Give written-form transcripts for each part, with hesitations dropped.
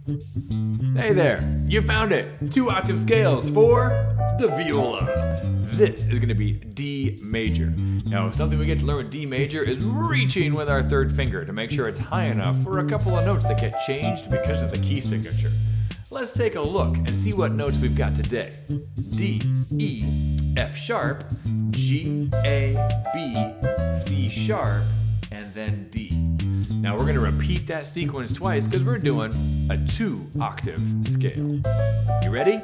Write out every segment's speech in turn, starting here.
Hey there, you found it! 2 octave scales for the viola. This is going to be D major. Now, something we get to learn with D major is reaching with our third finger to make sure it's high enough for a couple of notes that get changed because of the key signature. Let's take a look and see what notes we've got today. D, E, F sharp, G, A, B, C sharp, and then D. Now we're going to repeat that sequence twice because we're doing a 2 octave scale. You ready?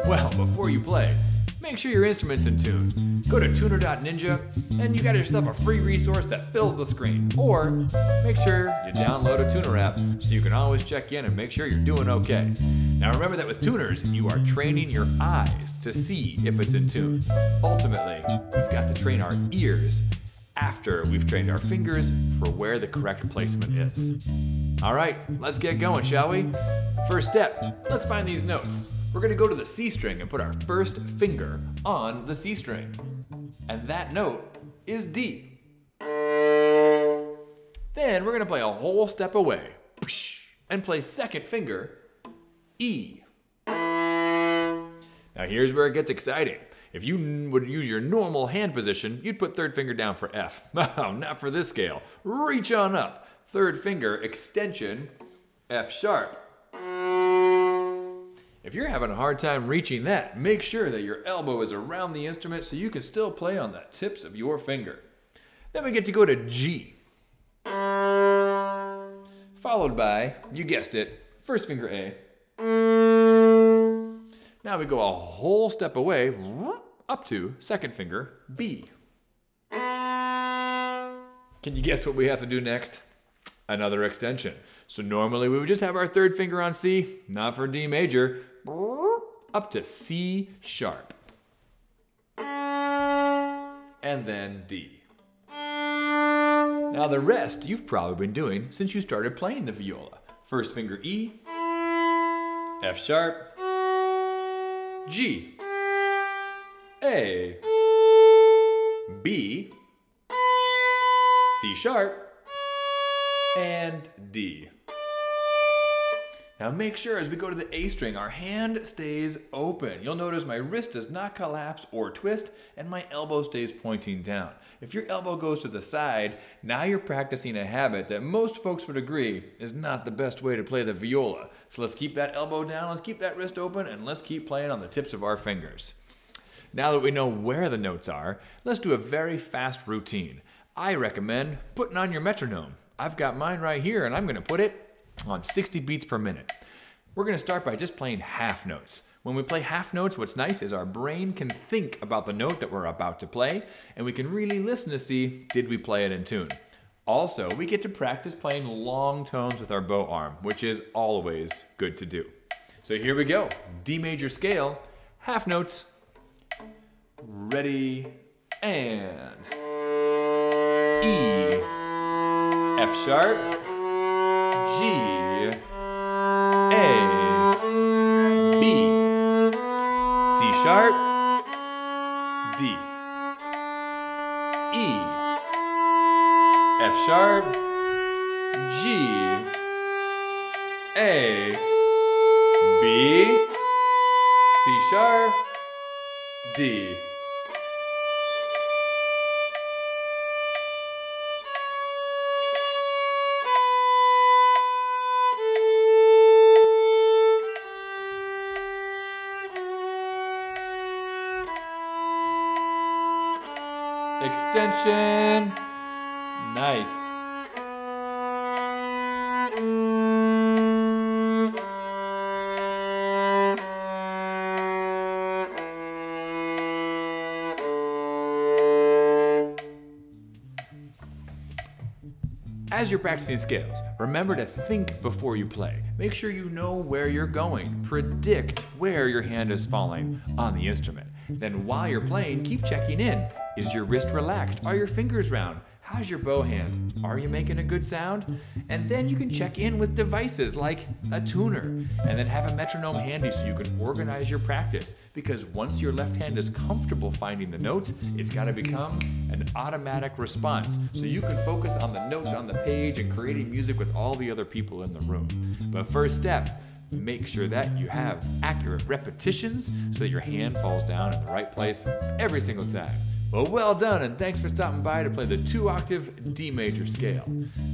Well, before you play, make sure your instrument's in tune. Go to tuner.ninja and you got yourself a free resource that fills the screen. Or make sure you download a tuner app so you can always check in and make sure you're doing okay. Now remember that with tuners, you are training your eyes to see if it's in tune. Ultimately, we've got to train our ears after we've trained our fingers for where the correct placement is. All right, let's get going, shall we? First step, let's find these notes. We're gonna go to the C string and put our first finger on the C string. And that note is D. Then we're gonna play a whole step away and play second finger, E. Now here's where it gets exciting. If you would use your normal hand position, you'd put third finger down for F. Oh, not for this scale. Reach on up. Third finger, extension, F sharp. If you're having a hard time reaching that, make sure that your elbow is around the instrument so you can still play on the tips of your finger. Then we get to go to G. Followed by, you guessed it, first finger A. Now we go a whole step away, up to second finger, B. Can you guess what we have to do next? Another extension. So normally we would just have our third finger on C, not for D major, up to C sharp. And then D. Now the rest you've probably been doing since you started playing the viola. First finger E, F sharp, G, A, B, C sharp, and D. Now make sure as we go to the A string, our hand stays open. You'll notice my wrist does not collapse or twist, and my elbow stays pointing down. If your elbow goes to the side, now you're practicing a habit that most folks would agree is not the best way to play the viola. So let's keep that elbow down, let's keep that wrist open, and let's keep playing on the tips of our fingers. Now that we know where the notes are, let's do a very fast routine. I recommend putting on your metronome. I've got mine right here, and I'm gonna put it on 60 beats per minute. We're gonna start by just playing half notes. When we play half notes, what's nice is our brain can think about the note that we're about to play, and we can really listen to see, did we play it in tune? Also, we get to practice playing long tones with our bow arm, which is always good to do. So here we go, D major scale, half notes, ready, and E, F sharp, G, A, B, C sharp, D, E, F sharp, G, A, B, C sharp, D. Extension, nice. As you're practicing scales, remember to think before you play. Make sure you know where you're going. Predict where your hand is falling on the instrument. Then while you're playing, keep checking in. Is your wrist relaxed? Are your fingers round? how's your bow hand? Are you making a good sound? And then you can check in with devices like a tuner, and then have a metronome handy so you can organize your practice, because once your left hand is comfortable finding the notes, it's got to become an automatic response so you can focus on the notes on the page and creating music with all the other people in the room. But first step, make sure that you have accurate repetitions so that your hand falls down in the right place every single time. Well done, and thanks for stopping by to play the Two-Octave D Major Scale.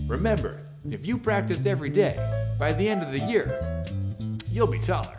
Remember, if you practice every day, by the end of the year, you'll be taller.